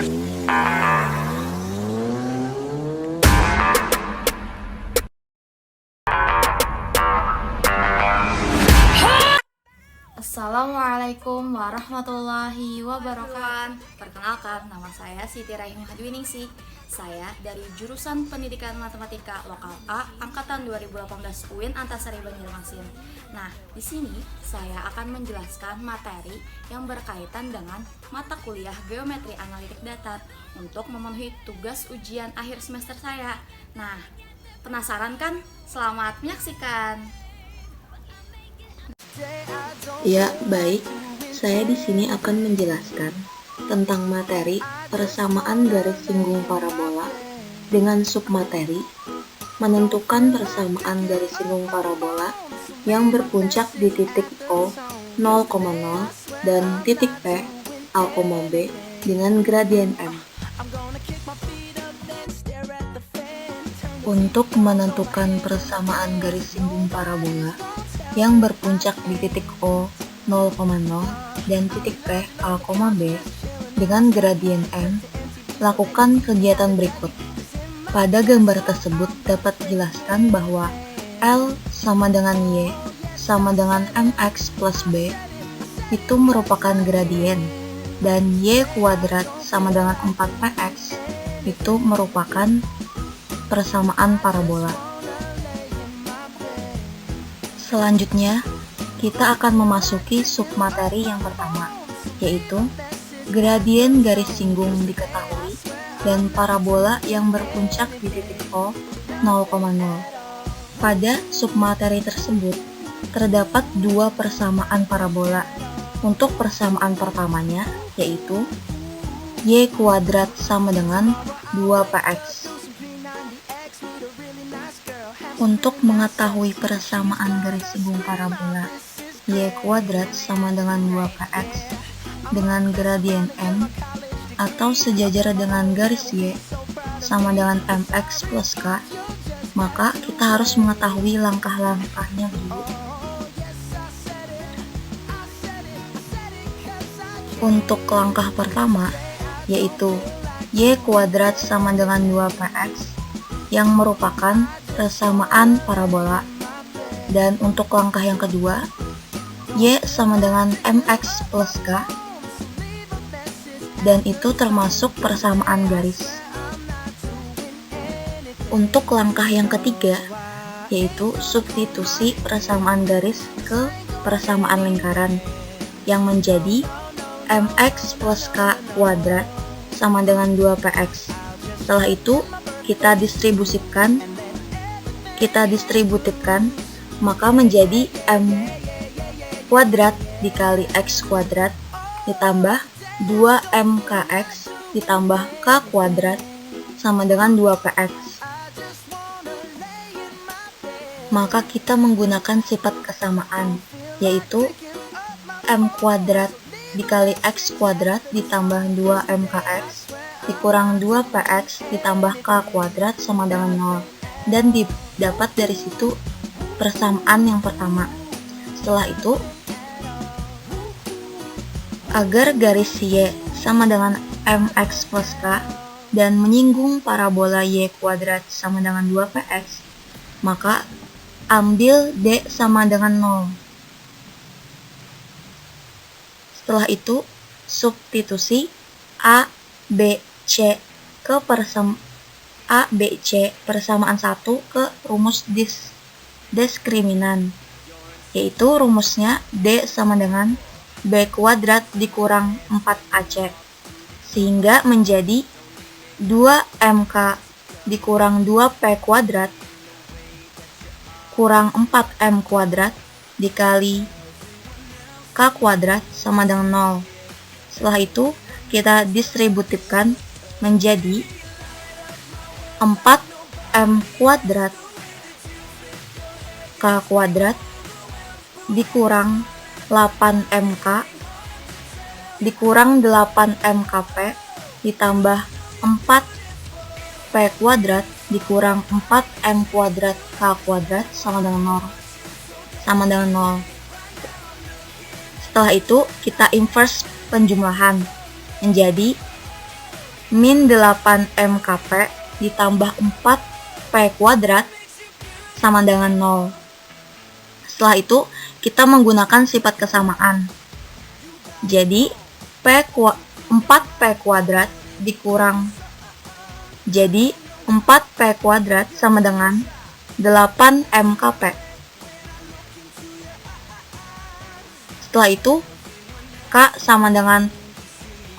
Assalamualaikum warahmatullahi wabarakatuh. Perkenalkan, nama saya Siti Rahimah Dwiningsih. Saya dari jurusan Pendidikan Matematika Lokal A angkatan 2018 UIN Antasari Banjarmasin. Nah, di sini saya akan menjelaskan materi yang berkaitan dengan mata kuliah Geometri Analitik Datar untuk memenuhi tugas ujian akhir semester saya. Nah, penasaran kan? Selamat menyaksikan. Ya, baik. Saya di sini akan menjelaskan tentang materi persamaan garis singgung parabola dengan submateri menentukan persamaan garis singgung parabola yang berpuncak di titik O 0,0 dan titik P A, B dengan gradien M. Untuk menentukan persamaan garis singgung parabola yang berpuncak di titik O 0,0 dan titik P A, B dengan gradien M, lakukan kegiatan berikut. Pada gambar tersebut dapat dijelaskan bahwa L sama dengan Y sama dengan MX plus B itu merupakan gradien, dan Y kuadrat sama dengan 4PX itu merupakan persamaan parabola. Selanjutnya, kita akan memasuki submateri yang pertama, yaitu gradien garis singgung diketahui dan parabola yang berpuncak di titik O 0,0. Pada submateri tersebut, terdapat dua persamaan parabola. Untuk persamaan pertamanya, yaitu Y kuadrat sama dengan 2PX. Untuk mengetahui persamaan garis singgung parabola Y kuadrat sama dengan 2PX dengan gradien M atau sejajar dengan garis Y sama dengan MX plus K, maka kita harus mengetahui langkah-langkahnya dulu. Untuk langkah pertama, yaitu Y kuadrat sama dengan 2PX yang merupakan persamaan parabola, dan untuk langkah yang kedua, Y sama dengan MX plus K, dan itu termasuk persamaan garis. Untuk langkah yang ketiga, yaitu substitusi persamaan garis ke persamaan lingkaran, yang menjadi MX plus K kuadrat sama dengan 2PX. Setelah itu, kita distributifkan, maka menjadi M kuadrat dikali X kuadrat ditambah 2MKX ditambah K kuadrat sama dengan 2PX. Maka kita menggunakan sifat kesamaan, yaitu M kuadrat dikali X kuadrat ditambah 2MKX dikurang 2PX ditambah K kuadrat sama dengan 0. Dan didapat dari situ persamaan yang pertama. Setelah itu, agar garis Y sama dengan MX plus K dan menyinggung parabola Y kuadrat sama dengan 2PX, maka ambil D sama dengan 0. Setelah itu, substitusi A, B, C ke A, B, C persamaan 1 ke rumus diskriminan, yaitu rumusnya D sama dengan B kuadrat dikurang 4AC, sehingga menjadi 2MK dikurang 2P kuadrat kurang 4M kuadrat dikali K kuadrat sama dengan 0. Setelah itu, kita distributifkan menjadi 4M kuadrat K kuadrat dikurang 8MK dikurang 8MKP ditambah 4P kuadrat dikurang 4M kuadrat K kuadrat sama dengan 0. Setelah itu kita inverse penjumlahan menjadi min 8 MKP ditambah 4P kuadrat sama dengan 0. Setelah itu, kita menggunakan sifat kesamaan. Jadi, 4P kuadrat dikurang. Jadi, 4P kuadrat sama dengan 8 MKP. Setelah itu, K sama dengan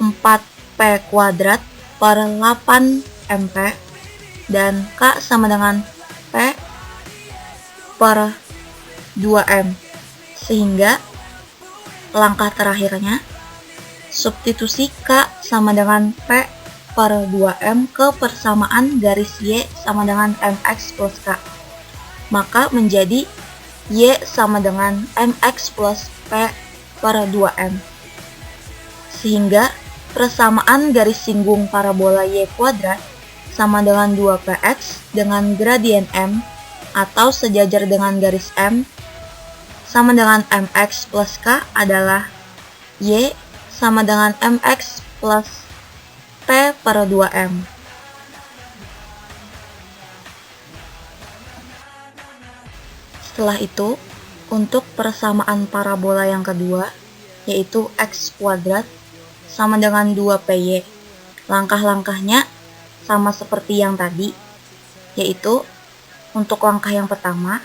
4P kuadrat per 8 MP dan K sama dengan P per 2M. Sehingga langkah terakhirnya, substitusi K sama dengan P per 2M ke persamaan garis Y sama dengan MX plus K. Maka menjadi Y sama dengan MX plus P per 2M. Sehingga persamaan garis singgung parabola Y kuadrat sama dengan 2px dengan gradien M atau sejajar dengan garis M sama dengan mx plus k adalah Y sama dengan mx plus P per 2M. Setelah itu, untuk persamaan parabola yang kedua, yaitu x kuadrat sama dengan 2py. Langkah-langkahnya sama seperti yang tadi, yaitu untuk langkah yang pertama,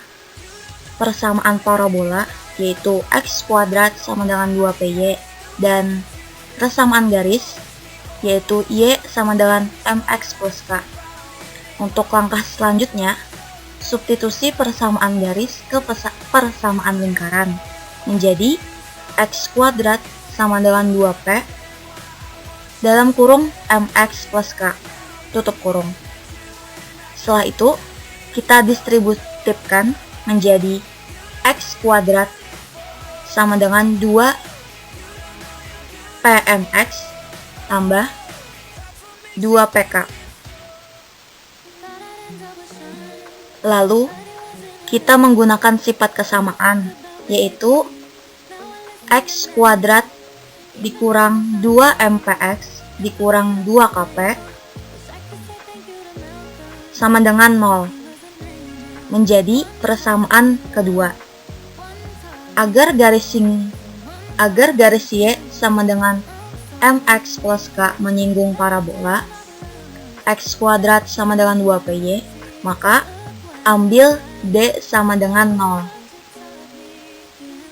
persamaan parabola, yaitu x kuadrat sama dengan 2py, dan persamaan garis, yaitu y sama dengan mx plus k. Untuk langkah selanjutnya, substitusi persamaan garis ke persamaan lingkaran, menjadi x kuadrat sama dengan 2p dalam kurung mx plus k, tutup kurung. Setelah itu, kita distributifkan menjadi x kuadrat sama dengan 2pmx tambah 2pk. Lalu, kita menggunakan sifat kesamaan, yaitu x kuadrat dikurang 2mpx dikurang 2kp sama dengan 0, menjadi persamaan kedua. Agar garis Y sama dengan mx plus k menyinggung parabola x kuadrat sama dengan 2py, maka ambil D sama dengan 0.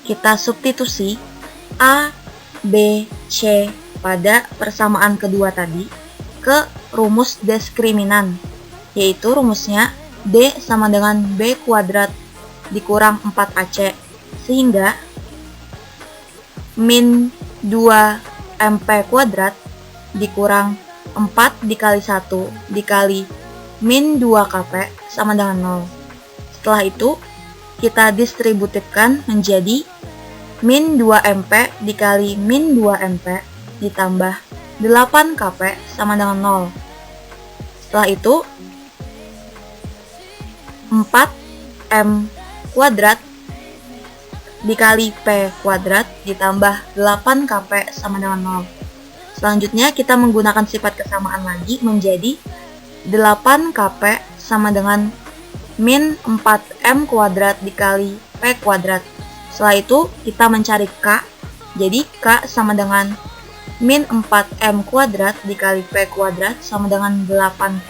Kita substitusi A, B, C pada persamaan kedua tadi ke rumus diskriminan, yaitu rumusnya D sama dengan B kuadrat dikurang 4AC, sehingga min 2MP kuadrat dikurang 4 dikali 1 dikali min 2kp sama dengan 0. Setelah itu, kita distributifkan menjadi min 2mp dikali min 2mp ditambah 8kp sama dengan 0. Setelah itu, 4m kuadrat dikali p kuadrat ditambah 8kp sama dengan 0. Selanjutnya, kita menggunakan sifat kesamaan lagi menjadi 8kp sama dengan min 4m kuadrat dikali p kuadrat. Setelah itu, kita mencari k. Jadi, k sama dengan min 4m kuadrat dikali p kuadrat sama dengan 8p.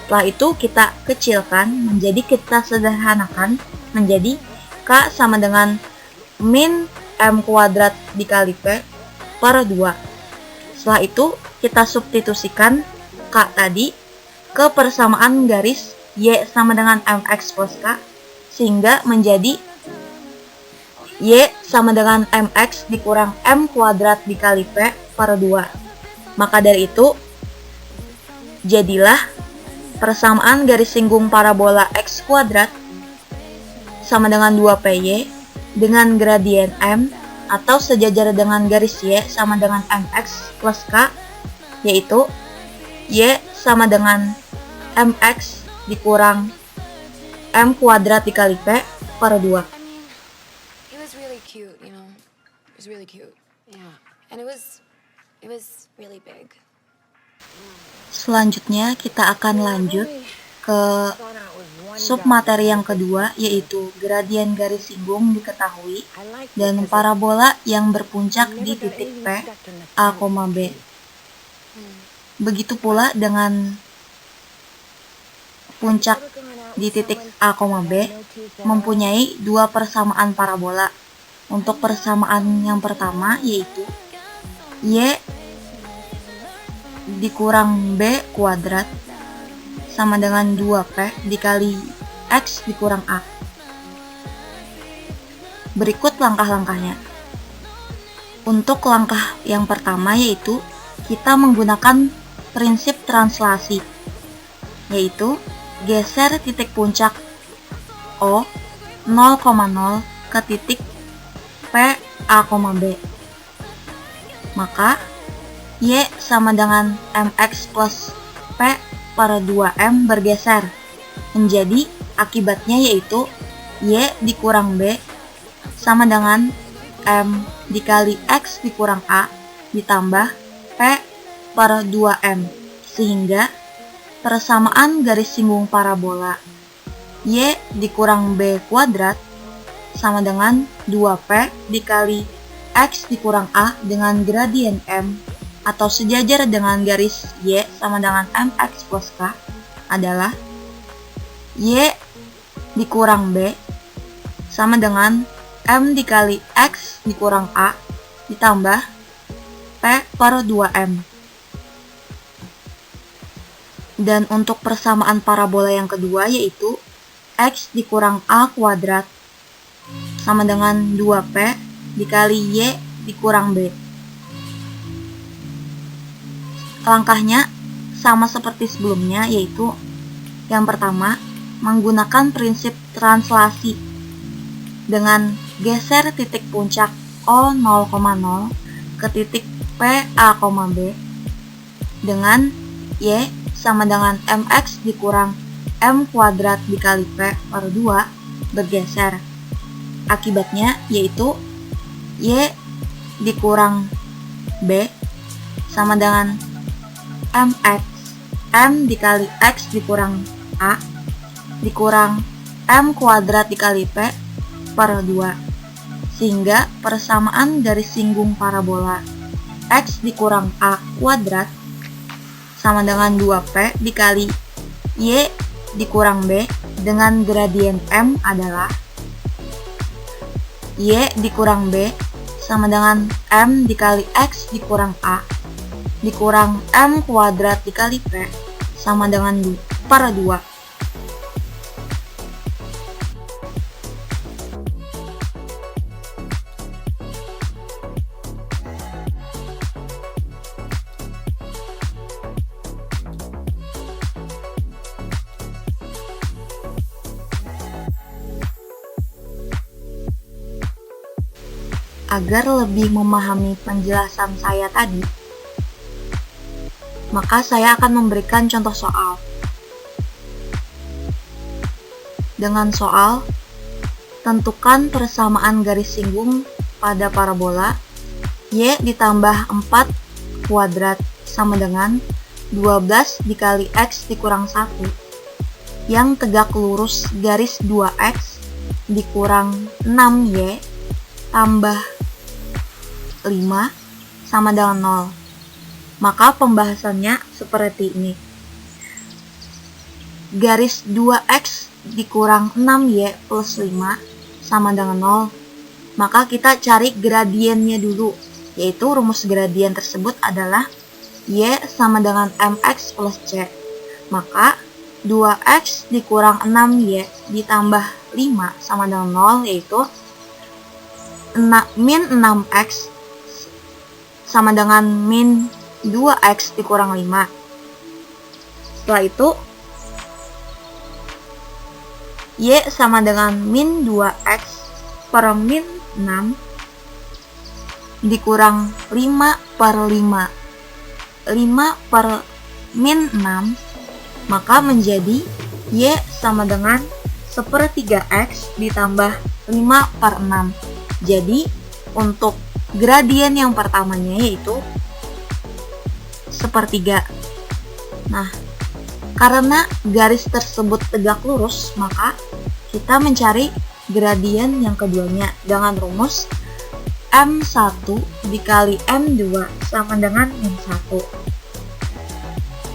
Setelah itu, kita kecilkan, kita sederhanakan menjadi k sama dengan min m kuadrat dikali p per 2. Setelah itu, kita substitusikan k tadi ke persamaan garis Y sama dengan mx plus k, sehingga menjadi Y sama dengan mx dikurang m kuadrat dikali p per 2. Maka dari itu, jadilah persamaan garis singgung parabola x kuadrat sama dengan 2py dengan gradien m atau sejajar dengan garis y sama dengan mx plus k, yaitu y sama dengan mx dikurang m kuadrat dikali p per 2. It was really cute, you know. It was really cute. Yeah. And it was really big. Selanjutnya kita akan lanjut ke submateri yang kedua, yaitu gradien garis singgung diketahui dan parabola yang berpuncak di titik P, A, B. Begitu pula dengan puncak di titik A, B mempunyai dua persamaan parabola. Untuk persamaan yang pertama yaitu Y dikurang B kuadrat sama dengan 2P dikali X dikurang A. Berikut langkah-langkahnya. Untuk langkah yang pertama yaitu kita menggunakan prinsip translasi, yaitu geser titik puncak O 0,0 ke titik P, A, B. Maka Y sama dengan MX plus P per 2M bergeser. Menjadi akibatnya yaitu Y dikurang B sama dengan M dikali X dikurang A ditambah P per 2M. Sehingga persamaan garis singgung parabola Y dikurang B kuadrat sama dengan 2P dikali X dikurang A dengan gradien M atau sejajar dengan garis Y sama dengan MX plus K adalah Y dikurang B sama dengan M dikali X dikurang A ditambah P per 2M. Dan untuk persamaan parabola yang kedua yaitu X dikurang A kuadrat sama dengan 2P dikali Y dikurang B. Langkahnya sama seperti sebelumnya, yaitu yang pertama menggunakan prinsip translasi dengan geser titik puncak O 0,0 ke titik P, A, B dengan Y sama dengan MX dikurang M kuadrat dikali P per 2 bergeser. Akibatnya yaitu Y dikurang B sama dengan MX M dikali X dikurang A dikurang M kuadrat dikali P per 2, sehingga persamaan garis singgung parabola X dikurang A kuadrat sama dengan 2P dikali Y dikurang B dengan gradien M adalah Y dikurang B sama dengan M dikali X dikurang A dikurang M kuadrat dikali P sama dengan per 2. Agar lebih memahami penjelasan saya tadi, maka saya akan memberikan contoh soal. Dengan soal, tentukan persamaan garis singgung pada parabola Y ditambah 4 kuadrat sama dengan 12 dikali X dikurang 1 yang tegak lurus garis 2X dikurang 6Y tambah 5 sama dengan 0. Maka pembahasannya seperti ini. Garis 2X dikurang 6Y plus 5 sama dengan 0. Maka kita cari gradiennya dulu, yaitu rumus gradien tersebut adalah Y sama dengan MX plus C. Maka 2X dikurang 6Y ditambah 5 sama dengan 0, yaitu min 6X sama dengan min 2X dikurang 5. Setelah itu Y sama dengan min 2X per min 6 dikurang 5 per 5 per min 6, maka menjadi Y sama dengan 1/3X ditambah 5 per 6. Jadi untuk gradien yang pertamanya yaitu 1/3. Nah, karena garis tersebut tegak lurus, maka kita mencari gradien yang keduanya dengan rumus M1 dikali M2 sama dengan min 1.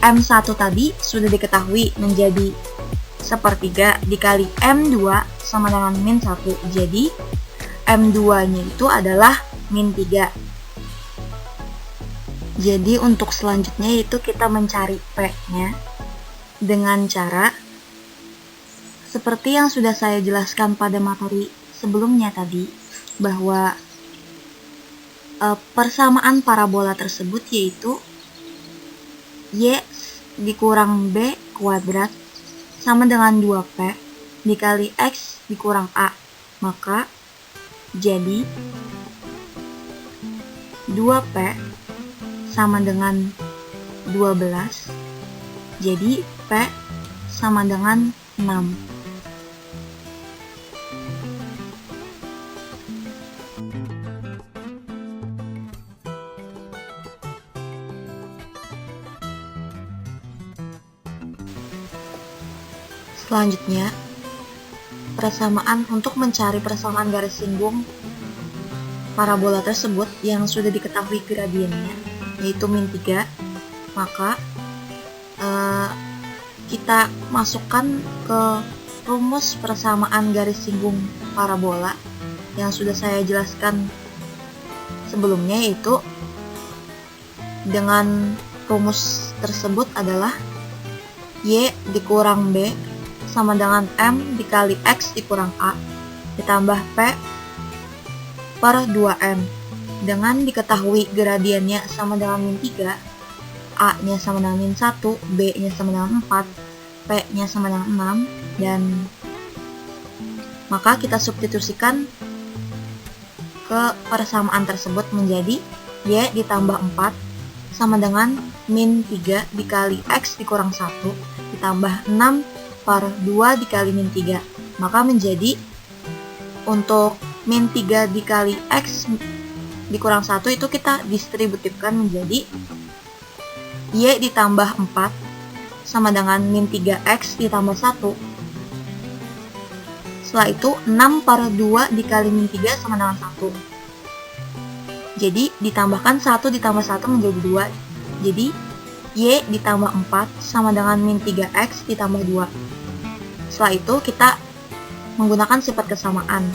M1 tadi sudah diketahui menjadi sepertiga dikali M2 sama dengan min 1. Jadi M2-nya itu adalah min 3. Jadi untuk selanjutnya itu kita mencari P-nya dengan cara seperti yang sudah saya jelaskan pada materi sebelumnya tadi, bahwa persamaan parabola tersebut yaitu Y dikurang B kuadrat sama dengan 2P dikali X dikurang A. Maka jadi 2P sama dengan 12. Jadi P sama dengan 6. Selanjutnya, persamaan untuk mencari persamaan garis singgung parabola tersebut yang sudah diketahui gradiennya, yaitu min 3, maka kita masukkan ke rumus persamaan garis singgung parabola yang sudah saya jelaskan sebelumnya, yaitu dengan rumus tersebut adalah Y dikurang B sama dengan M dikali X dikurang A ditambah P per 2M. Dengan diketahui gradiennya sama dengan min 3, A-nya sama dengan min 1, B-nya sama dengan 4, P-nya sama dengan 6, dan maka kita substitusikan ke persamaan tersebut menjadi Y ditambah 4 sama dengan min 3 dikali X dikurang 1 ditambah 6 per 2 dikali min 3. Maka menjadi untuk min 3 dikali X dikurang 1 itu kita distributifkan menjadi Y ditambah 4 sama dengan min 3X ditambah 1. Setelah itu 6 per 2 dikali min 3 sama dengan 1. Jadi ditambahkan 1 ditambah 1 menjadi 2. Jadi Y ditambah 4 sama dengan min 3X ditambah 2. Setelah itu kita menggunakan sifat kesamaan,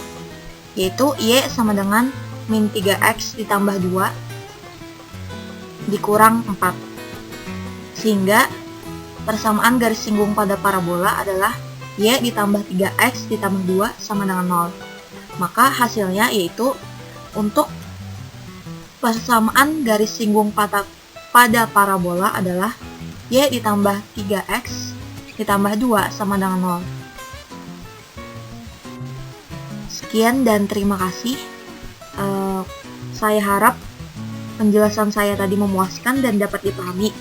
yaitu Y sama dengan min 3X ditambah 2 dikurang 4. Sehingga persamaan garis singgung pada parabola adalah Y ditambah 3X ditambah 2 sama dengan 0. Maka hasilnya yaitu untuk persamaan garis singgung pada parabola adalah Y ditambah 3X ditambah 2 sama dengan 0. Sekian dan terima kasih. Saya harap penjelasan saya tadi memuaskan dan dapat dipahami.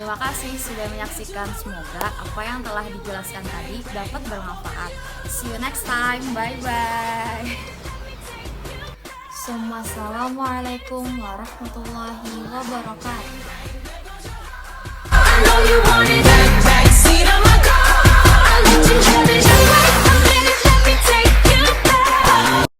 Terima kasih sudah menyaksikan. Semoga apa yang telah dijelaskan tadi dapat bermanfaat. See you next time. Bye-bye. Assalamualaikum warahmatullahi wabarakatuh. I know you wanted that backseat of my car. I let you have it.